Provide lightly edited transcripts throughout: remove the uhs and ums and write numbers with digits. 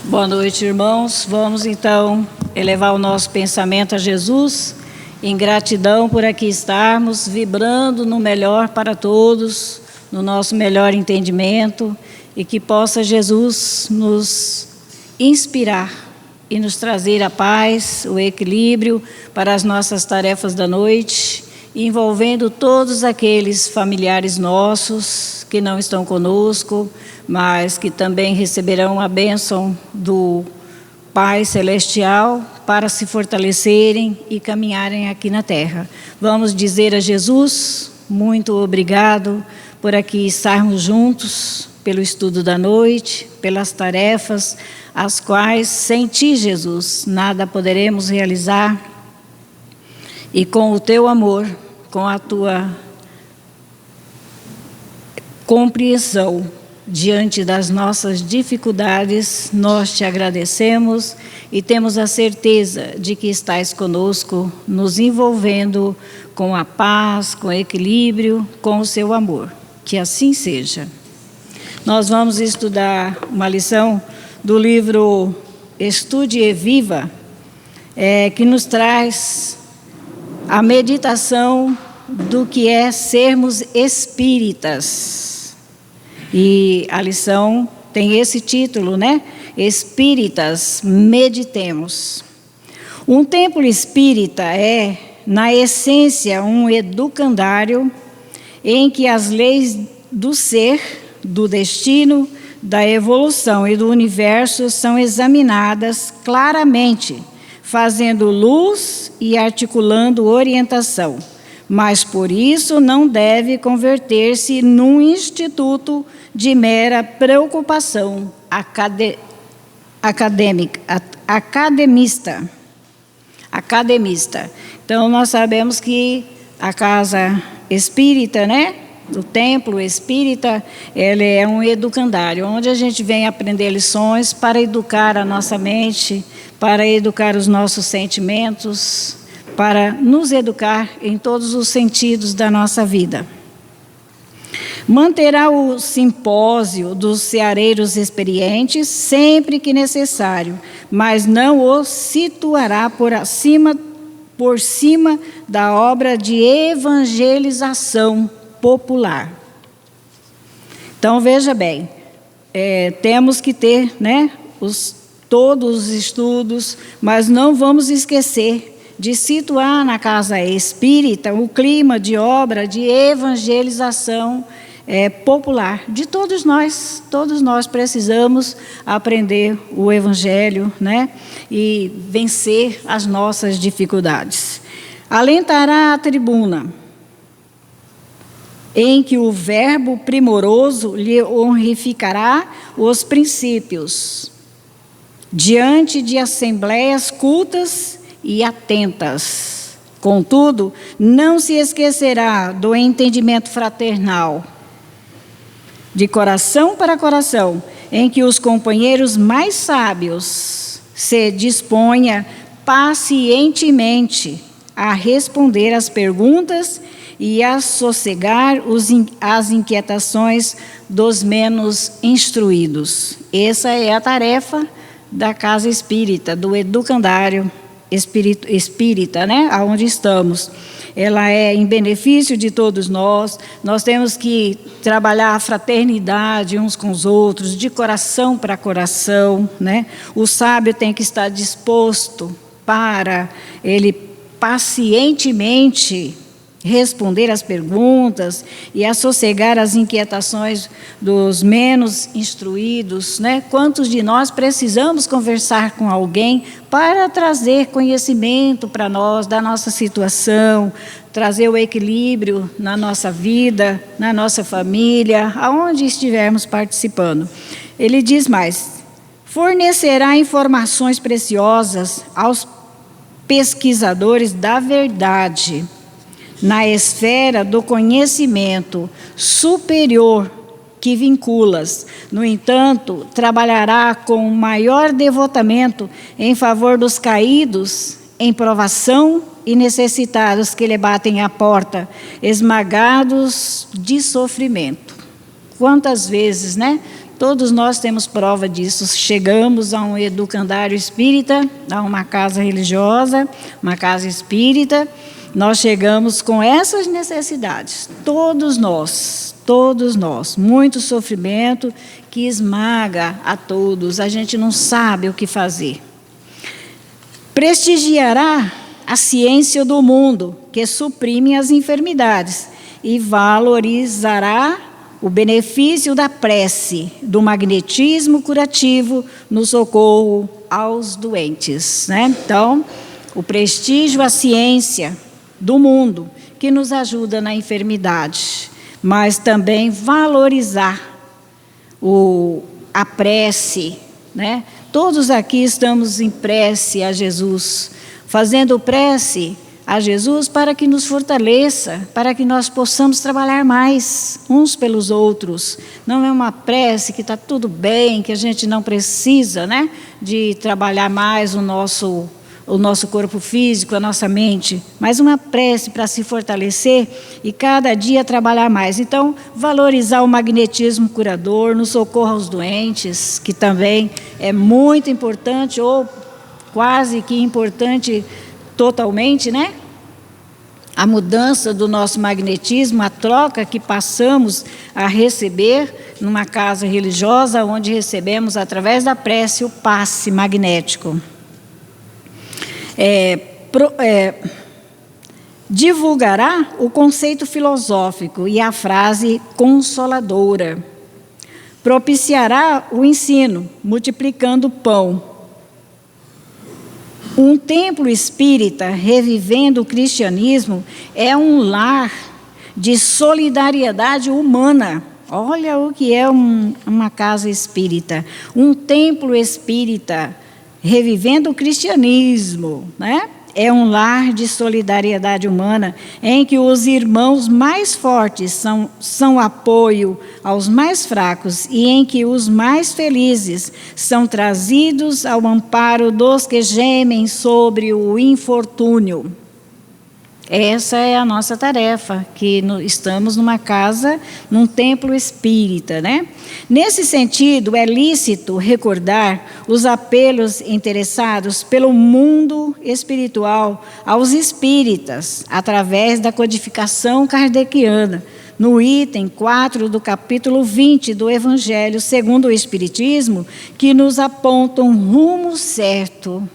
Boa noite, irmãos. Vamos então elevar o nosso pensamento a Jesus, em gratidão por aqui estarmos, vibrando no melhor para todos, no nosso melhor entendimento, e que possa Jesus nos inspirar e nos trazer a paz, o equilíbrio para as nossas tarefas da noite, envolvendo todos aqueles familiares nossos que não estão conosco, mas que também receberão a bênção do Pai Celestial para se fortalecerem e caminharem aqui na terra. Vamos dizer a Jesus, muito obrigado por aqui estarmos juntos, pelo estudo da noite, pelas tarefas, as quais, sem Ti, Jesus, nada poderemos realizar. E com o Teu amor, com a Tua compreensão diante das nossas dificuldades, nós Te agradecemos e temos a certeza de que estás conosco, nos envolvendo com a paz, com o equilíbrio, com o Seu amor. Que assim seja. Nós vamos estudar uma lição do livro Estude e Viva, que nos traz a meditação do que é sermos espíritas. E a lição tem esse título, né? Espíritas, meditemos. Um templo espírita é, na essência, um educandário em que as leis do ser, do destino, da evolução e do universo são examinadas claramente, fazendo luz e articulando orientação. Mas por isso não deve converter-se num instituto de mera preocupação academista. Então nós sabemos que a casa espírita, né? O templo espírita, ele é um educandário, onde a gente vem aprender lições para educar a nossa mente, para educar os nossos sentimentos, para nos educar em todos os sentidos da nossa vida. Manterá o simpósio dos ceareiros experientes sempre que necessário, mas não o situará por cima da obra de evangelização popular. Então, veja bem, temos que ter, né, todos os estudos, mas não vamos esquecer de situar na casa espírita o clima de obra de evangelização popular de todos nós. Todos nós precisamos aprender o Evangelho, né, e vencer as nossas dificuldades. Alentará a tribuna, em que o verbo primoroso lhe honrificará os princípios, diante de assembleias cultas e atentas. Contudo, não se esquecerá do entendimento fraternal, de coração para coração, em que os companheiros mais sábios se disponha pacientemente a responder às perguntas e a sossegar as inquietações dos menos instruídos. Essa é a tarefa da casa espírita, do educandário espírita, né? Aonde estamos. Ela é em benefício de todos nós. Nós temos que trabalhar a fraternidade uns com os outros, de coração para coração, né? O sábio tem que estar disposto para ele pacientemente responder às perguntas e a sossegar as inquietações dos menos instruídos, né? Quantos de nós precisamos conversar com alguém para trazer conhecimento para nós da nossa situação, trazer o equilíbrio na nossa vida, na nossa família, aonde estivermos participando. Ele diz mais: fornecerá informações preciosas aos pesquisadores da verdade, na esfera do conhecimento superior que vinculas. No entanto, trabalhará com maior devotamento em favor dos caídos em provação e necessitados que lhe batem à porta, esmagados de sofrimento. Quantas vezes, né, Todos nós temos prova disso. Chegamos a um educandário espírita, a uma casa religiosa, uma casa espírita, nós chegamos com essas necessidades. Todos nós, muito sofrimento que esmaga a todos, a gente não sabe o que fazer. Prestigiará a ciência do mundo, que suprime as enfermidades, e valorizará o benefício da prece, do magnetismo curativo no socorro aos doentes, né? Então, o prestígio à ciência do mundo, que nos ajuda na enfermidade, mas também valorizar a prece, né? Todos aqui estamos em prece a Jesus, fazendo prece a Jesus para que nos fortaleça, para que nós possamos trabalhar mais uns pelos outros. Não é uma prece que está tudo bem, que a gente não precisa, né, de trabalhar mais o nosso corpo físico, a nossa mente, mas uma prece para se fortalecer e cada dia trabalhar mais. Então, valorizar o magnetismo curador no socorro aos doentes, que também é muito importante, ou quase que importante totalmente, né? A mudança do nosso magnetismo, a troca que passamos a receber numa casa religiosa, onde recebemos, através da prece, o passe magnético. Divulgará o conceito filosófico e a frase consoladora. Propiciará o ensino, multiplicando o pão. Um templo espírita revivendo o cristianismo é um lar de solidariedade humana. Olha o que é uma casa espírita. Um templo espírita revivendo o cristianismo, né? É um lar de solidariedade humana em que os irmãos mais fortes são apoio aos mais fracos e em que os mais felizes são trazidos ao amparo dos que gemem sobre o infortúnio. Essa é a nossa tarefa, que estamos numa casa, num templo espírita, né? Nesse sentido, é lícito recordar os apelos interessados pelo mundo espiritual aos espíritas, através da codificação kardeciana, no item 4 do capítulo 20 do Evangelho segundo o Espiritismo, que nos aponta um rumo certo.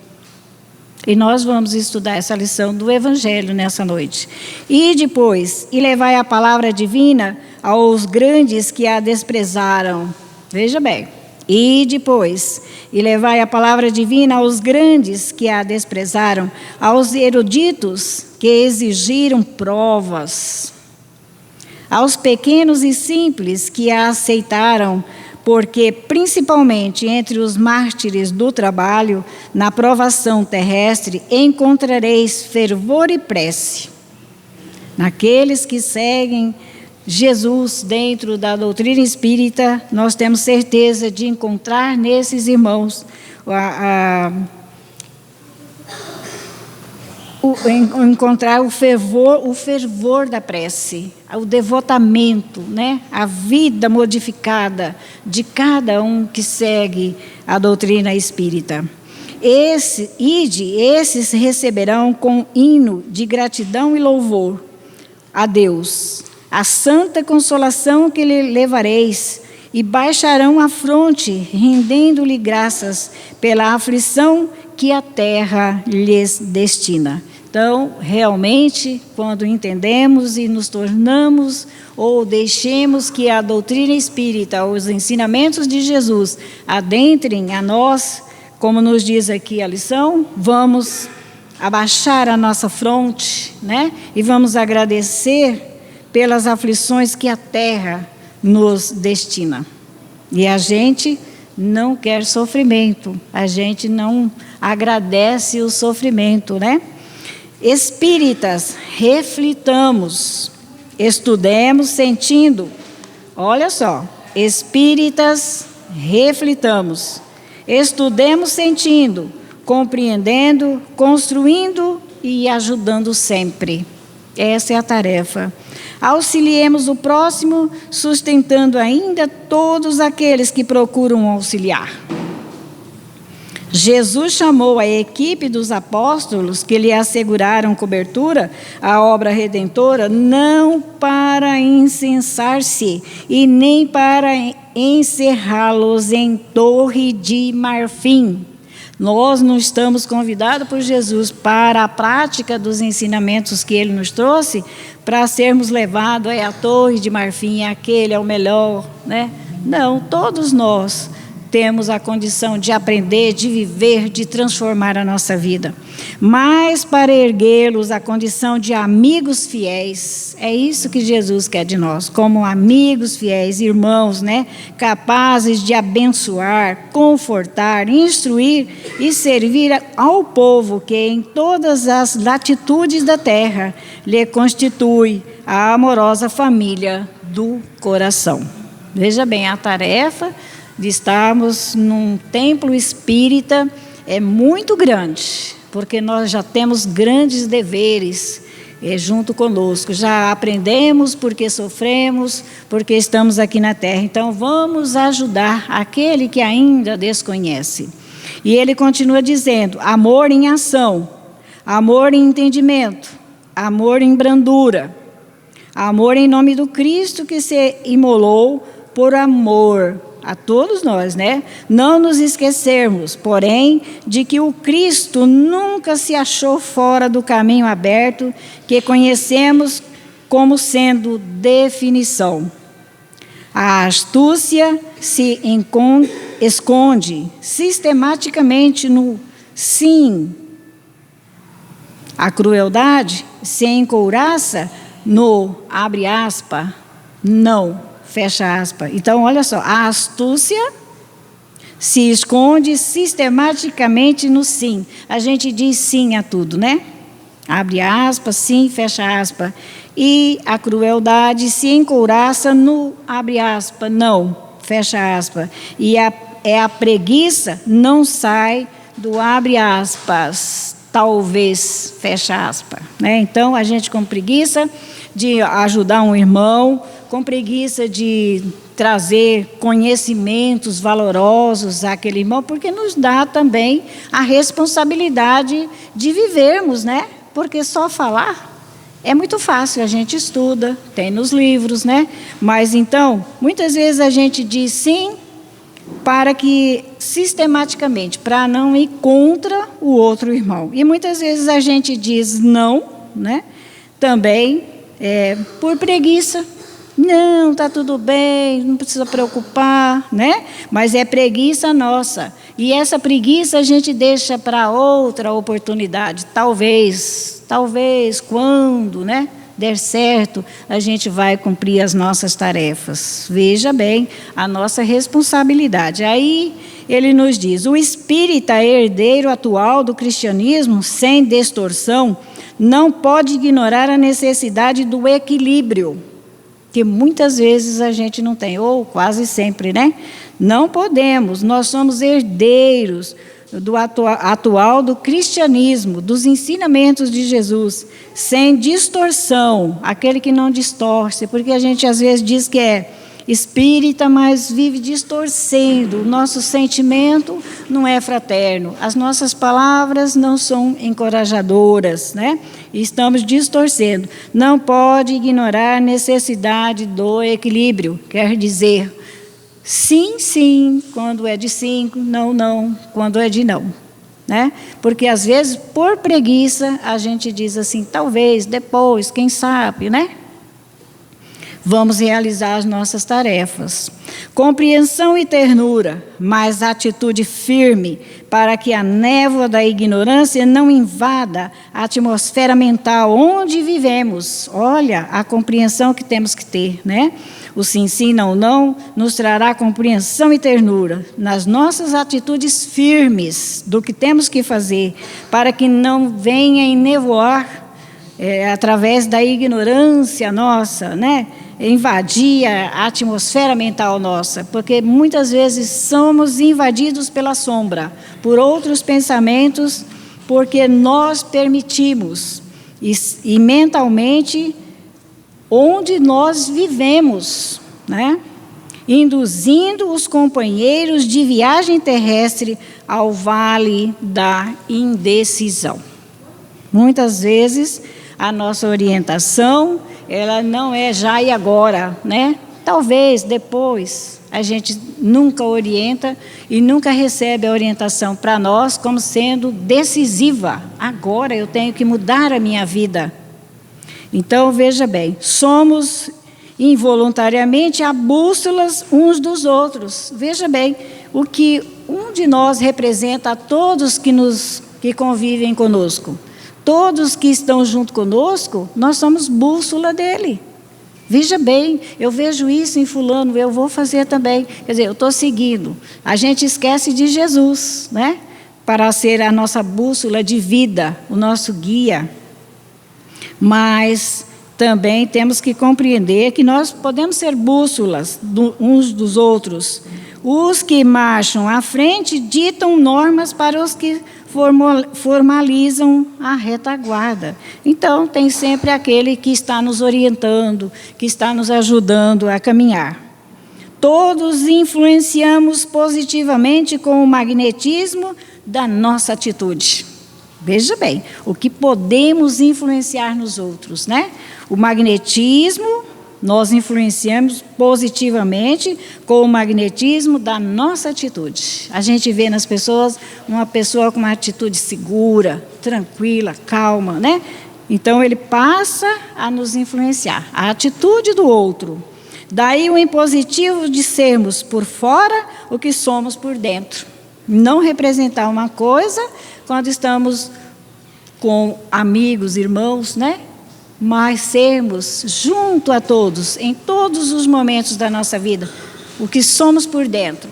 E nós vamos estudar essa lição do Evangelho nessa noite. E depois, e levai a palavra divina aos grandes que a desprezaram. Veja bem. E depois, e levai a palavra divina aos grandes que a desprezaram, aos eruditos que exigiram provas, aos pequenos e simples que a aceitaram, porque, principalmente entre os mártires do trabalho, na provação terrestre, encontrareis fervor e prece. Naqueles que seguem Jesus dentro da doutrina espírita, nós temos certeza de encontrar nesses irmãos encontrar o fervor da prece, o devotamento, né? A vida modificada de cada um que segue a doutrina espírita. Esses receberão com hino de gratidão e louvor a Deus, a santa consolação que lhe levareis, e baixarão a fronte, rendendo-lhe graças pela aflição que a terra lhes destina. Então, realmente, quando entendemos e nos tornamos, ou deixemos que a doutrina espírita, os ensinamentos de Jesus, adentrem a nós, como nos diz aqui a lição, vamos abaixar a nossa fronte, né? E vamos agradecer pelas aflições que a terra nos destina. E a gente não quer sofrimento, a gente não agradece o sofrimento, né? Espíritas, reflitamos, estudemos sentindo. Olha só, espíritas, reflitamos, estudemos sentindo, compreendendo, construindo e ajudando sempre. Essa é a tarefa. Auxiliemos o próximo, sustentando ainda todos aqueles que procuram auxiliar. Jesus chamou a equipe dos apóstolos que lhe asseguraram cobertura à obra redentora não para incensar-se e nem para encerrá-los em torre de marfim. Nós não estamos convidados por Jesus para a prática dos ensinamentos que Ele nos trouxe, para sermos levados à torre de marfim, aquele é o melhor, né? Não, todos nós temos a condição de aprender, de viver, de transformar a nossa vida. Mas para erguê-los à condição de amigos fiéis, é isso que Jesus quer de nós, como amigos fiéis, irmãos, né? Capazes de abençoar, confortar, instruir e servir ao povo que em todas as latitudes da terra lhe constitui a amorosa família do coração. Veja bem, a tarefa de estarmos num templo espírita é muito grande, porque nós já temos grandes deveres junto conosco, já aprendemos porque sofremos, porque estamos aqui na terra, então vamos ajudar aquele que ainda desconhece. E ele continua dizendo, amor em ação, amor em entendimento, amor em brandura, amor em nome do Cristo que se imolou por amor a todos nós, né? Não nos esquecermos, porém, de que o Cristo nunca se achou fora do caminho aberto que conhecemos como sendo definição. A astúcia se esconde sistematicamente no sim. A crueldade se encouraça no, abre aspas, não. Fecha aspas. Então, olha só, a astúcia se esconde sistematicamente no sim. A gente diz sim a tudo, né? Abre aspas, sim, fecha aspas. E a crueldade se encouraça no, abre aspas, não, fecha aspas. E a preguiça não sai do abre aspas, talvez, fecha aspas. Né? Então, a gente com preguiça de ajudar um irmão, com preguiça de trazer conhecimentos valorosos àquele irmão, porque nos dá também a responsabilidade de vivermos, né? Porque só falar é muito fácil, a gente estuda, tem nos livros, né? Mas então, muitas vezes a gente diz sim para que, sistematicamente, para não ir contra o outro irmão. E muitas vezes a gente diz não, né? Também por preguiça. Não, está tudo bem, não precisa preocupar, né? Mas é preguiça nossa. E essa preguiça a gente deixa para outra oportunidade. Talvez, quando, né, der certo, a gente vai cumprir as nossas tarefas. Veja bem, a nossa responsabilidade. Aí ele nos diz, o espírita herdeiro atual do cristianismo, sem distorção, não pode ignorar a necessidade do equilíbrio, que muitas vezes a gente não tem, ou quase sempre, né? Não podemos, nós somos herdeiros do atual do cristianismo, dos ensinamentos de Jesus, sem distorção, aquele que não distorce, porque a gente às vezes diz que é espírita, mas vive distorcendo, o nosso sentimento não é fraterno, as nossas palavras não são encorajadoras, né? E estamos distorcendo. Não pode ignorar a necessidade do equilíbrio, quer dizer, sim, sim, quando é de sim, não, não, quando é de não. Né? Porque às vezes, por preguiça, a gente diz assim, talvez, depois, quem sabe, né? Vamos realizar as nossas tarefas. Compreensão e ternura, mas atitude firme para que a névoa da ignorância não invada a atmosfera mental onde vivemos. Olha a compreensão que temos que ter, né? O sim, sim, não, não, nos trará compreensão e ternura nas nossas atitudes firmes do que temos que fazer, para que não venha enevoar através da ignorância nossa, né? Invadir a atmosfera mental nossa, porque muitas vezes somos invadidos pela sombra, por outros pensamentos, porque nós permitimos e mentalmente onde nós vivemos, né? Induzindo os companheiros de viagem terrestre ao vale da indecisão. Muitas vezes a nossa orientação, ela não é já e agora, né? Talvez depois. A gente nunca orienta e nunca recebe a orientação para nós como sendo decisiva. Agora eu tenho que mudar a minha vida. Então, veja bem, somos involuntariamente a bússolas uns dos outros. Veja bem, o que um de nós representa a todos que convivem conosco. Todos que estão junto conosco, nós somos bússola dele. Veja bem, eu vejo isso em fulano, eu vou fazer também. Quer dizer, eu estou seguindo. A gente esquece de Jesus, né? Para ser a nossa bússola de vida, o nosso guia. Mas também temos que compreender que nós podemos ser bússolas uns dos outros. Os que marcham à frente ditam normas para os que formalizam a retaguarda. Então, tem sempre aquele que está nos orientando, que está nos ajudando a caminhar. Todos influenciamos positivamente com o magnetismo da nossa atitude. Veja bem, o que podemos influenciar nos outros, né? O magnetismo, nós influenciamos positivamente com o magnetismo da nossa atitude. A gente vê nas pessoas uma pessoa com uma atitude segura, tranquila, calma, né? Então, ele passa a nos influenciar. A atitude do outro. Daí o impositivo de sermos por fora o que somos por dentro. Não representar uma coisa quando estamos com amigos, irmãos, né? Mas sermos junto a todos, em todos os momentos da nossa vida, o que somos por dentro.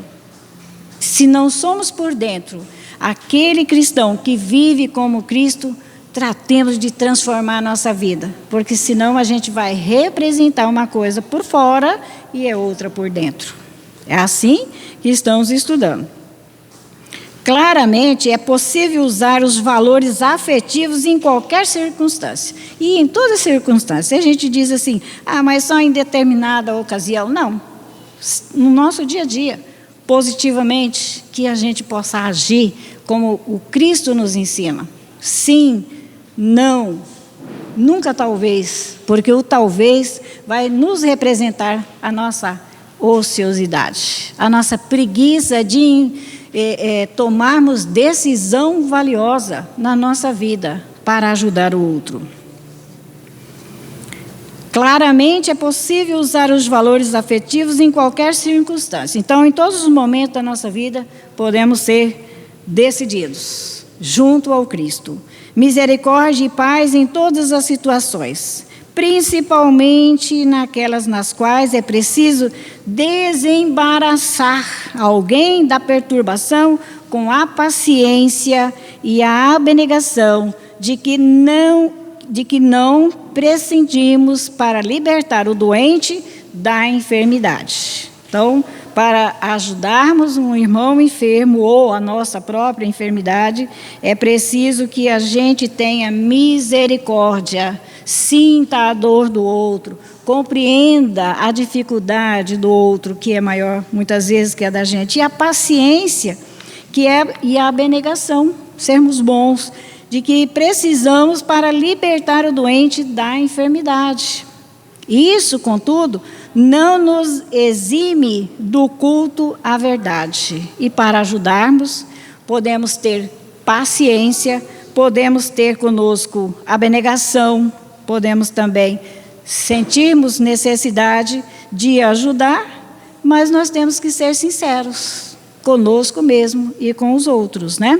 Se não somos por dentro, aquele cristão que vive como Cristo, tratemos de transformar a nossa vida, porque senão a gente vai representar uma coisa por fora e é outra por dentro. É assim que estamos estudando. Claramente, é possível usar os valores afetivos em qualquer circunstância. E em toda circunstância. A gente diz assim, mas só em determinada ocasião. Não. No nosso dia a dia, positivamente, que a gente possa agir como o Cristo nos ensina. Sim, não, nunca talvez, porque o talvez vai nos representar a nossa ociosidade, a nossa preguiça de tomarmos decisão valiosa na nossa vida para ajudar o outro. Claramente é possível usar os valores afetivos em qualquer circunstância. Então, em todos os momentos da nossa vida, podemos ser decididos, junto ao Cristo. Misericórdia e paz em todas as situações, principalmente naquelas nas quais é preciso desembaraçar alguém da perturbação com a paciência e a abnegação de que não prescindimos para libertar o doente da enfermidade. Então, para ajudarmos um irmão enfermo ou a nossa própria enfermidade, é preciso que a gente tenha misericórdia, sinta a dor do outro, compreenda a dificuldade do outro, que é maior muitas vezes que a da gente, e a paciência, e a abnegação, sermos bons, de que precisamos para libertar o doente da enfermidade. Isso, contudo, não nos exime do culto à verdade. E para ajudarmos, podemos ter paciência, podemos ter conosco abnegação, podemos também sentirmos necessidade de ajudar, mas nós temos que ser sinceros conosco mesmo e com os outros, né?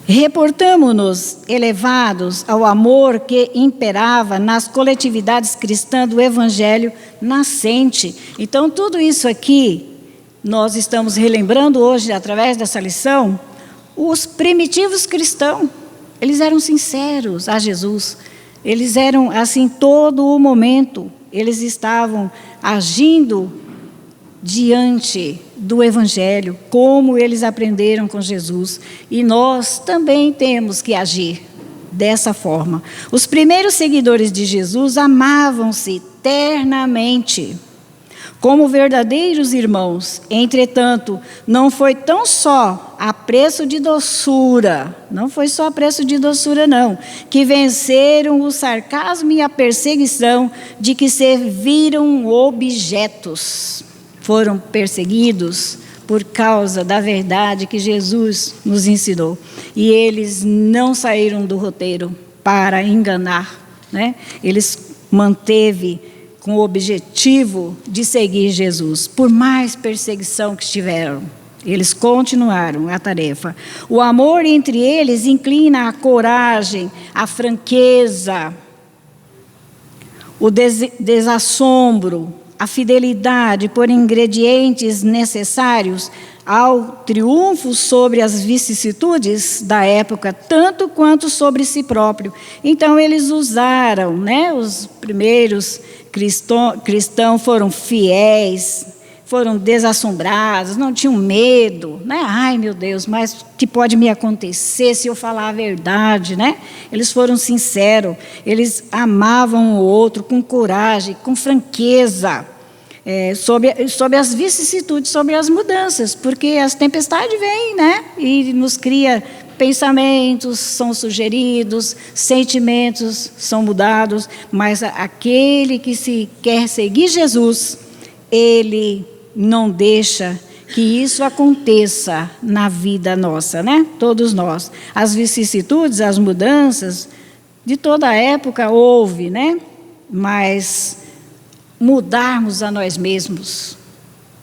Reportamo-nos elevados ao amor que imperava nas coletividades cristãs do Evangelho nascente. Então, tudo isso aqui, nós estamos relembrando hoje, através dessa lição, os primitivos cristãos. Eles eram sinceros a Jesus. Eles eram assim todo o momento. Eles estavam agindo diante do Evangelho, como eles aprenderam com Jesus. E nós também temos que agir dessa forma. Os primeiros seguidores de Jesus amavam-se ternamente, como verdadeiros irmãos. Entretanto, não foi tão só a preço de doçura, não foi só a preço de doçura, não, que venceram o sarcasmo e a perseguição de que serviram objetos. Foram perseguidos por causa da verdade que Jesus nos ensinou. E eles não saíram do roteiro para enganar, né? Eles manteve com o objetivo de seguir Jesus. Por mais perseguição que tiveram, eles continuaram a tarefa. O amor entre eles inclina a coragem, a franqueza, o desassombro, a fidelidade por ingredientes necessários ao triunfo sobre as vicissitudes da época, tanto quanto sobre si próprio. Então, eles usaram, né, os primeiros cristãos foram fiéis, foram desassombrados, não tinham medo, né? Ai, meu Deus, mas o que pode me acontecer se eu falar a verdade, né? Eles foram sinceros, eles amavam o outro com coragem, com franqueza, sobre as vicissitudes, sobre as mudanças, porque as tempestades vêm, né? E nos cria pensamentos, são sugeridos, sentimentos são mudados, mas aquele que se quer seguir Jesus, ele não deixa que isso aconteça na vida nossa, né? Todos nós. As vicissitudes, as mudanças, de toda a época houve, né? Mas mudarmos a nós mesmos,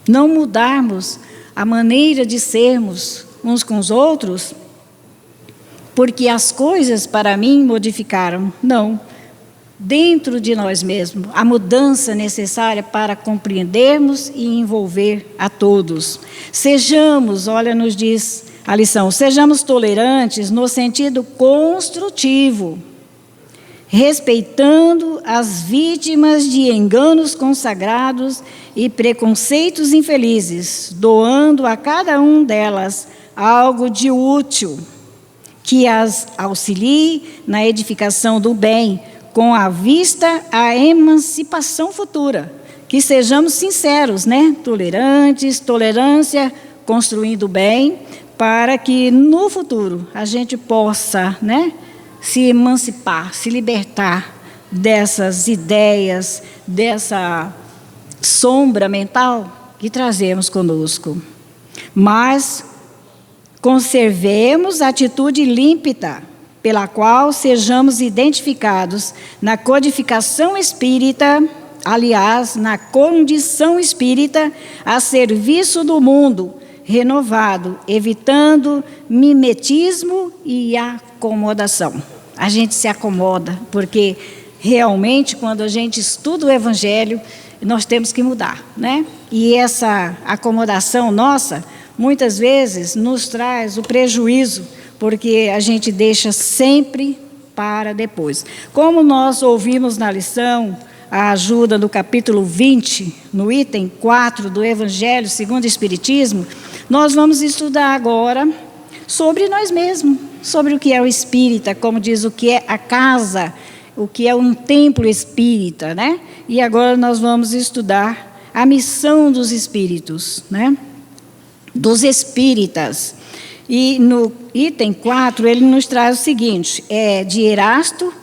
não mudarmos a maneira de sermos uns com os outros, porque as coisas para mim modificaram. Não. Dentro de nós mesmos, a mudança necessária para compreendermos e envolver a todos. Sejamos, olha, nos diz a lição, sejamos tolerantes no sentido construtivo, respeitando as vítimas de enganos consagrados e preconceitos infelizes, doando a cada um delas algo de útil, que as auxilie na edificação do bem, com a vista à emancipação futura. Que sejamos sinceros, né? Tolerantes, tolerância, construindo o bem, para que no futuro a gente possa, né, se emancipar, se libertar dessas ideias, dessa sombra mental que trazemos conosco. Mas conservemos a atitude límpida, pela qual sejamos identificados na codificação espírita, aliás, na condição espírita, a serviço do mundo renovado, evitando mimetismo e acomodação. A gente se acomoda, porque realmente, quando a gente estuda o Evangelho, nós temos que mudar, né? E essa acomodação nossa, muitas vezes, nos traz o prejuízo, porque a gente deixa sempre para depois. Como nós ouvimos na lição, a ajuda do capítulo 20, no item 4 do Evangelho segundo o Espiritismo, nós vamos estudar agora sobre nós mesmos, sobre o que é o espírita, como diz, o que é a casa, o que é um templo espírita, né? E agora nós vamos estudar a missão dos espíritos, né? Dos espíritas. E no item 4, ele nos traz o seguinte, de Erasto,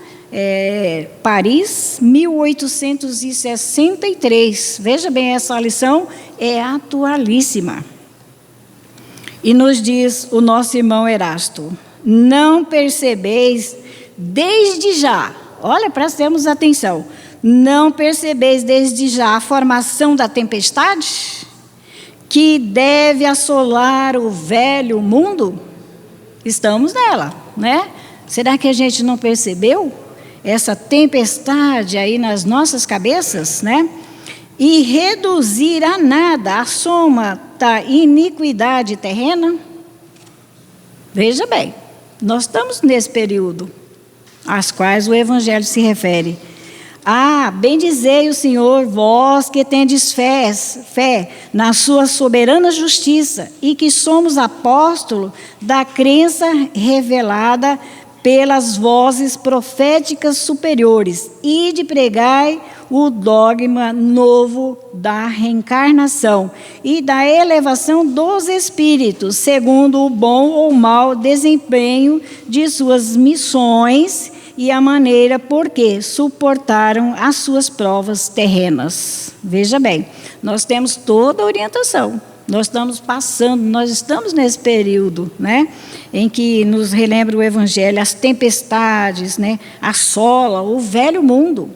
Paris, 1863. Veja bem, essa lição é atualíssima. E nos diz o nosso irmão Erasto, não percebeis desde já, olha, prestemos atenção, não percebeis desde já a formação da tempestade que deve assolar o velho mundo? Estamos nela, né? Será que a gente não percebeu essa tempestade aí nas nossas cabeças, né? E reduzir a nada a soma da iniquidade terrena? Veja bem, nós estamos nesse período, às quais o Evangelho se refere. Bendizei o Senhor, vós que tendes fé na sua soberana justiça, e que somos apóstolos da crença revelada pelas vozes proféticas superiores, ide pregai o dogma novo da reencarnação e da elevação dos espíritos, segundo o bom ou mau desempenho de suas missões e a maneira por que suportaram as suas provas terrenas. Veja bem, nós temos toda a orientação. Nós estamos nesse período, né, em que nos relembra o Evangelho, as tempestades, né, assola o velho mundo,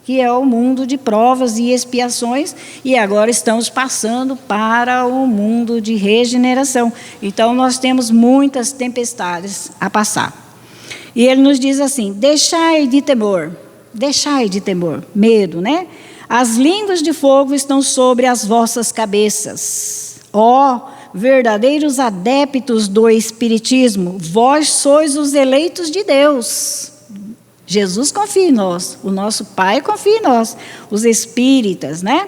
que é o mundo de provas e expiações, e agora estamos passando para o mundo de regeneração. Então, nós temos muitas tempestades a passar. E ele nos diz assim: deixai de temor, medo, né? As línguas de fogo estão sobre as vossas cabeças. Ó, verdadeiros adeptos do Espiritismo, vós sois os eleitos de Deus. Jesus confia em nós, o nosso Pai confia em nós, os espíritas, né?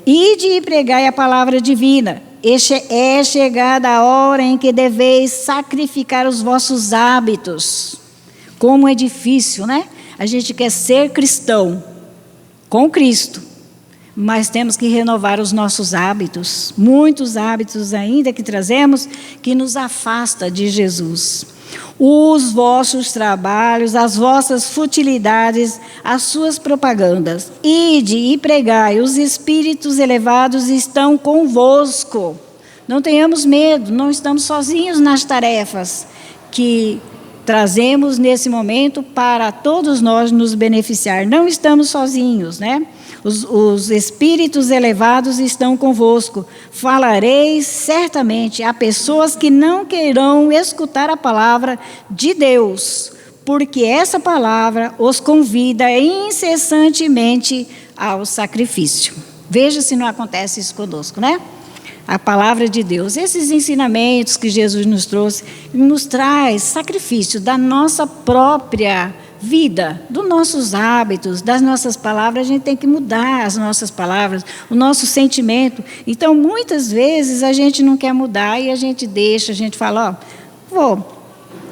Ide e pregai a palavra divina. É chegada a hora em que deveis sacrificar os vossos hábitos. Como é difícil, né? A gente quer ser cristão com Cristo, mas temos que renovar os nossos hábitos. Muitos hábitos ainda que trazemos que nos afasta de Jesus. Os vossos trabalhos, as vossas futilidades, as suas propagandas. Ide e pregai, os espíritos elevados estão convosco. Não tenhamos medo, não estamos sozinhos nas tarefas que trazemos nesse momento para todos nós nos beneficiar. Não estamos sozinhos, né? Os espíritos elevados estão convosco. Falareis certamente a pessoas que não queirão escutar a palavra de Deus, porque essa palavra os convida incessantemente ao sacrifício. Veja se não acontece isso conosco, né? A palavra de Deus, esses ensinamentos que Jesus nos trouxe, nos traz sacrifício da nossa própria vida, dos nossos hábitos, das nossas palavras. A gente tem que mudar as nossas palavras, o nosso sentimento. Então, muitas vezes, a gente não quer mudar e a gente deixa, a gente fala,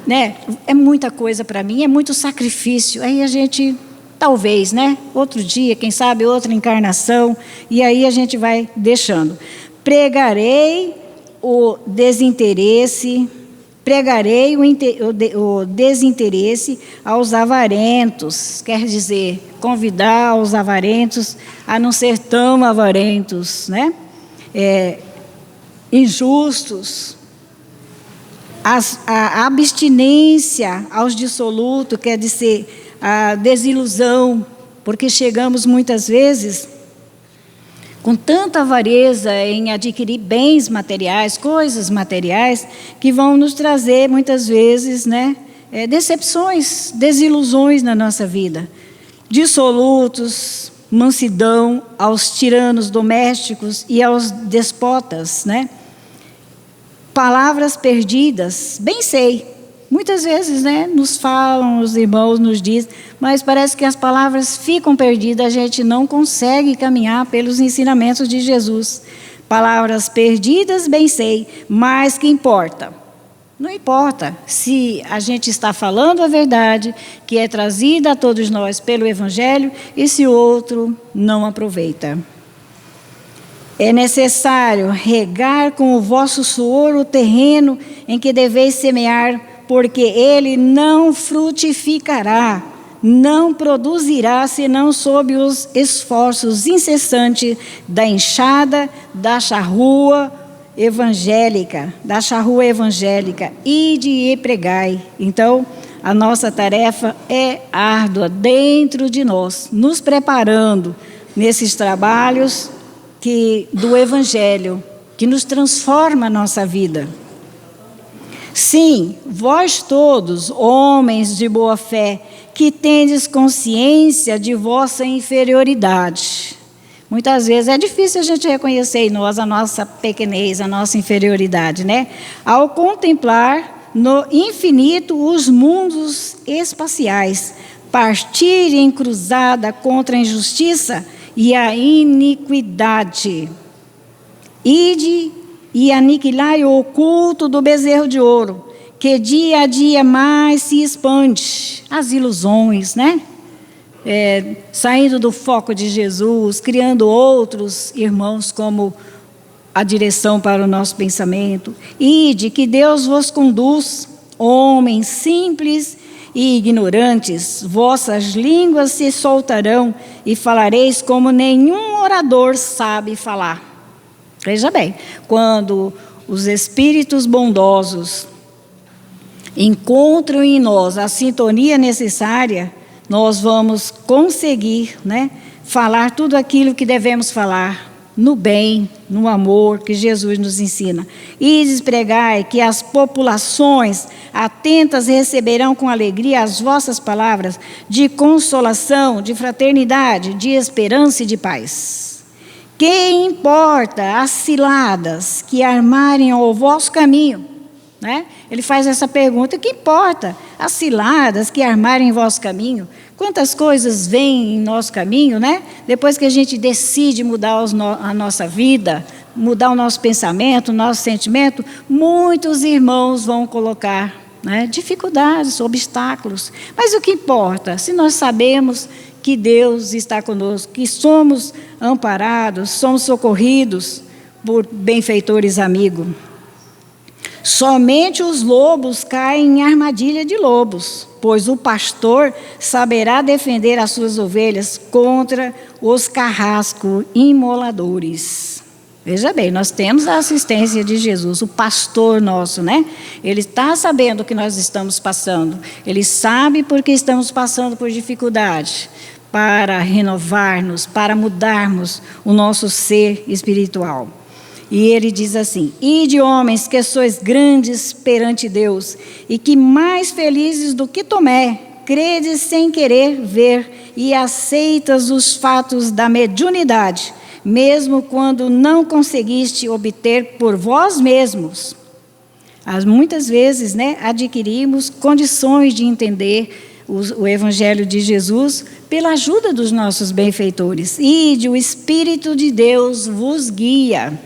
né? É muita coisa para mim, é muito sacrifício. Aí a gente, talvez, né? Outro dia, quem sabe, outra encarnação, e aí a gente vai deixando. Pregarei o desinteresse aos avarentos, quer dizer, convidar os avarentos a não ser tão avarentos, né? Injustos. A abstinência aos dissolutos, quer dizer, a desilusão, porque chegamos muitas vezes com tanta avareza em adquirir bens materiais, coisas materiais, que vão nos trazer, muitas vezes, né, decepções, desilusões na nossa vida. Dissolutos, mansidão aos tiranos domésticos e aos despotas, né? Palavras perdidas, bem sei. Muitas vezes, né, nos falam, os irmãos nos dizem, mas parece que as palavras ficam perdidas, a gente não consegue caminhar pelos ensinamentos de Jesus. Palavras perdidas, bem sei, mas que importa? Não importa se a gente está falando a verdade, que é trazida a todos nós pelo Evangelho, e se o outro não aproveita. É necessário regar com o vosso suor o terreno em que deveis semear, porque ele não frutificará, não produzirá, senão sob os esforços incessantes da enxada da charrua evangélica, ide e pregai. Então, a nossa tarefa é árdua dentro de nós, nos preparando nesses trabalhos do Evangelho, que nos transforma a nossa vida. Sim, vós todos, homens de boa fé, que tendes consciência de vossa inferioridade. Muitas vezes é difícil a gente reconhecer em nós a nossa pequenez, a nossa inferioridade, né? Ao contemplar no infinito os mundos espaciais, partir em cruzada contra a injustiça e a iniquidade. Ide e aniquilai o oculto do bezerro de ouro, que dia a dia mais se expande, as ilusões, né? Saindo do foco de Jesus, criando outros irmãos como a direção para o nosso pensamento. Ide, que Deus vos conduz, homens simples e ignorantes, vossas línguas se soltarão e falareis como nenhum orador sabe falar. Veja bem, quando os espíritos bondosos encontram em nós a sintonia necessária, nós vamos conseguir, né, falar tudo aquilo que devemos falar, no bem, no amor que Jesus nos ensina. E pregai que as populações atentas receberão com alegria as vossas palavras de consolação, de fraternidade, de esperança e de paz. Que importa as ciladas que armarem ao vosso caminho? Né? Ele faz essa pergunta: que importa as ciladas que armarem em vosso caminho? Quantas coisas vêm em nosso caminho, né? Depois que a gente decide mudar a nossa vida, mudar o nosso pensamento, o nosso sentimento, muitos irmãos vão colocar, né, dificuldades, obstáculos. Mas o que importa? Se nós sabemos que Deus está conosco, que somos amparados, somos socorridos por benfeitores amigos. Somente os lobos caem em armadilha de lobos, pois o pastor saberá defender as suas ovelhas contra os carrascos imoladores. Veja bem, nós temos a assistência de Jesus, o pastor nosso, né? Ele está sabendo o que nós estamos passando, ele sabe porque estamos passando por dificuldade, para renovar-nos, para mudarmos o nosso ser espiritual. E ele diz assim: ide, homens, que sois grandes perante Deus, e que mais felizes do que Tomé, credes sem querer ver, e aceitas os fatos da mediunidade, mesmo quando não conseguiste obter por vós mesmos. Muitas vezes, né, adquirimos condições de entender o Evangelho de Jesus pela ajuda dos nossos benfeitores. Ide, o Espírito de Deus vos guia.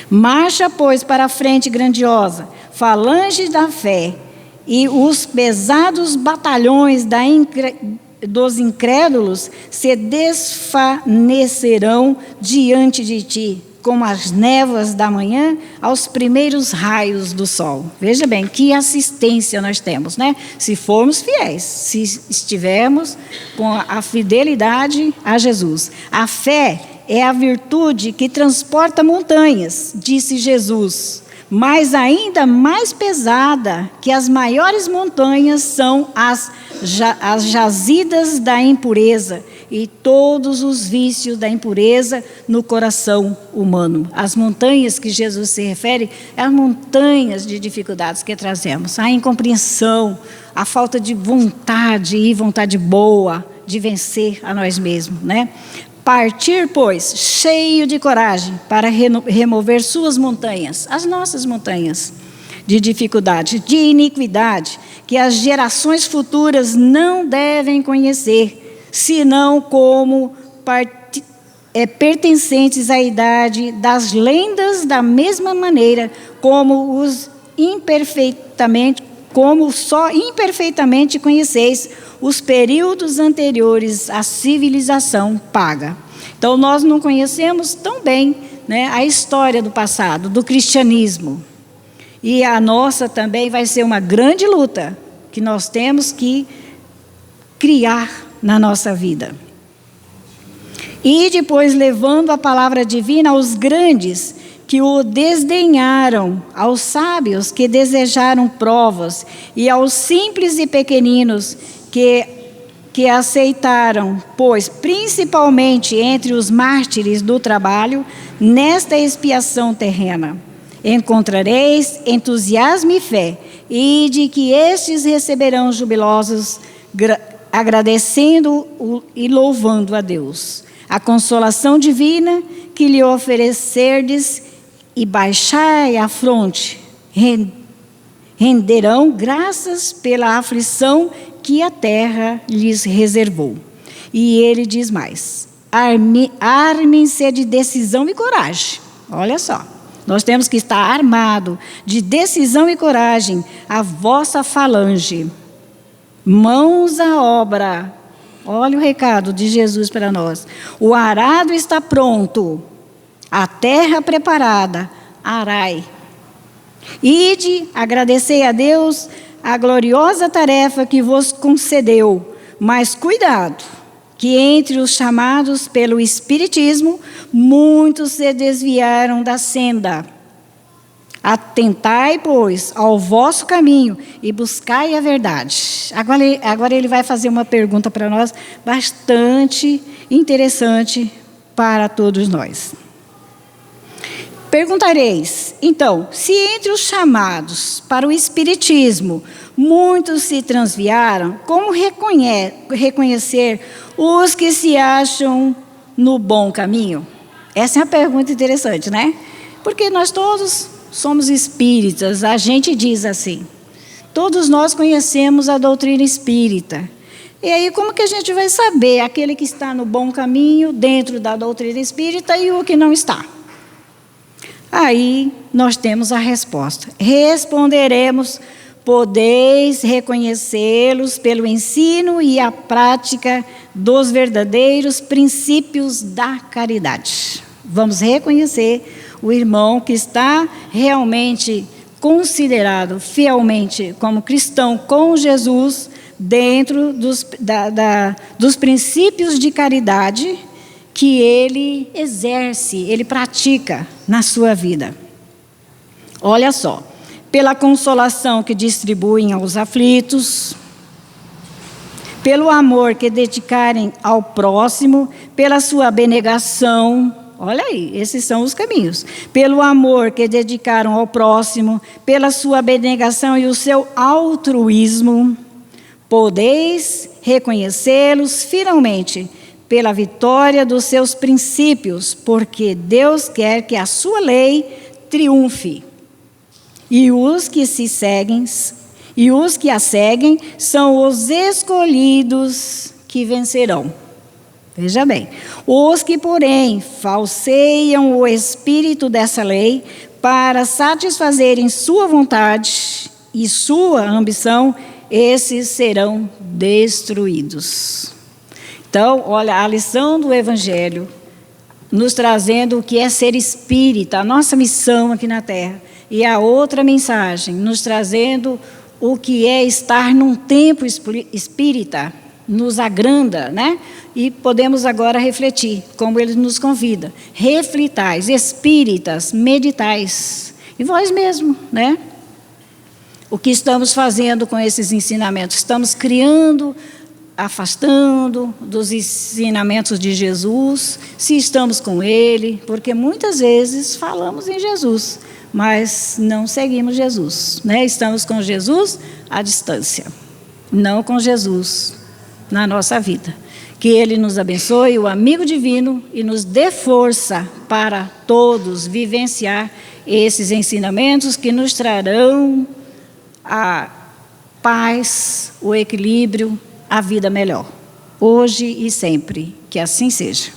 Marcha, pois, para a frente grandiosa, falange da fé, e os pesados batalhões dos incrédulos se desfanecerão diante de ti, como as névoas da manhã aos primeiros raios do sol. Veja bem, que assistência nós temos, né? Se formos fiéis, se estivermos com a fidelidade a Jesus. A fé é a virtude que transporta montanhas, disse Jesus, mas ainda mais pesada que as maiores montanhas são as jazidas da impureza e todos os vícios da impureza no coração humano. As montanhas que Jesus se refere, as montanhas de dificuldades que trazemos, a incompreensão, a falta de vontade e vontade boa de vencer a nós mesmos, né? Partir, pois, cheio de coragem, para remover suas montanhas, as nossas montanhas de dificuldade, de iniquidade, que as gerações futuras não devem conhecer, senão como pertencentes à idade das lendas, da mesma maneira como só imperfeitamente conheceis os períodos anteriores à civilização paga. Então, nós não conhecemos tão bem, né, a história do passado, do cristianismo. E a nossa também vai ser uma grande luta que nós temos que criar na nossa vida. E depois, levando a palavra divina aos grandes que o desdenharam, aos sábios que desejaram provas, e aos simples e pequeninos que aceitaram, pois, principalmente entre os mártires do trabalho, nesta expiação terrena, encontrareis entusiasmo e fé, e de que estes receberão jubilosos, agradecendo e louvando a Deus. A consolação divina que lhe oferecerdes, e baixai a fronte, renderão graças pela aflição que a terra lhes reservou. E ele diz mais: armem-se de decisão e coragem. Olha só, Nós temos que estar armado de decisão e coragem, a vossa falange. Mãos à obra. Olha o recado de Jesus para nós. O arado está pronto, a terra preparada, arai. Ide, agradecei a Deus a gloriosa tarefa que vos concedeu, mas cuidado, que entre os chamados pelo Espiritismo, muitos se desviaram da senda. Atentai, pois, ao vosso caminho e buscai a verdade. Agora ele vai fazer uma pergunta para nós bastante interessante para todos nós. Perguntareis, então, se entre os chamados para o Espiritismo muitos se transviaram, como reconhecer os que se acham no bom caminho? Essa é uma pergunta interessante, né? Porque nós todos somos espíritas, a gente diz assim. Todos nós conhecemos a doutrina espírita. E aí, como que a gente vai saber aquele que está no bom caminho dentro da doutrina espírita e o que não está? Aí nós temos a resposta. Responderemos: podeis reconhecê-los pelo ensino e a prática dos verdadeiros princípios da caridade. Vamos reconhecer o irmão que está realmente considerado fielmente como cristão com Jesus dentro dos princípios de caridade que ele exerce, ele pratica na sua vida. Olha só, pela consolação que distribuem aos aflitos, pelo amor que dedicarem ao próximo, pela sua abnegação. Olha aí, esses são os caminhos. Pelo amor que dedicaram ao próximo, pela sua abnegação e o seu altruísmo, podeis reconhecê-los finalmente pela vitória dos seus princípios, porque Deus quer que a sua lei triunfe. E os que a seguem são os escolhidos que vencerão. Veja bem, os que, porém, falseiam o espírito dessa lei para satisfazerem sua vontade e sua ambição, esses serão destruídos. Então, olha, a lição do Evangelho, nos trazendo o que é ser espírita, a nossa missão aqui na Terra, e a outra mensagem, nos trazendo o que é estar num tempo espírita, nos agranda, né? E podemos agora refletir, como ele nos convida. Reflitais, espíritas, meditais. E vós mesmo, né? O que estamos fazendo com esses ensinamentos? Estamos criando, afastando dos ensinamentos de Jesus, se estamos com Ele, porque muitas vezes falamos em Jesus, mas não seguimos Jesus, né? Estamos com Jesus à distância, não com Jesus na nossa vida. Que Ele nos abençoe, o amigo divino, e nos dê força para todos vivenciar esses ensinamentos que nos trarão a paz, o equilíbrio, a vida melhor, hoje e sempre. Que assim seja.